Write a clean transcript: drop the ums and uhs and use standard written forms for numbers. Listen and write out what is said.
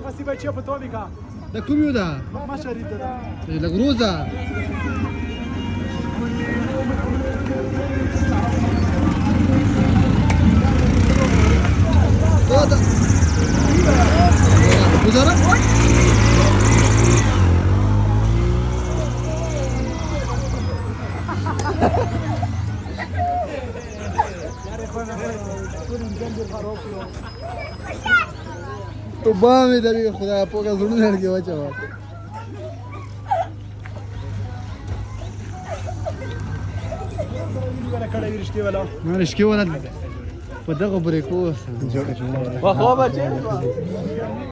Asta e ce putovica. Da cum e da? Mașarită, da. E la gruza. Da, da. Uzara? تو بامی داری خدا پاک زنده نرگی بچه ها. من رشکی ولد. پدر کو بریکو. با خواب بچه.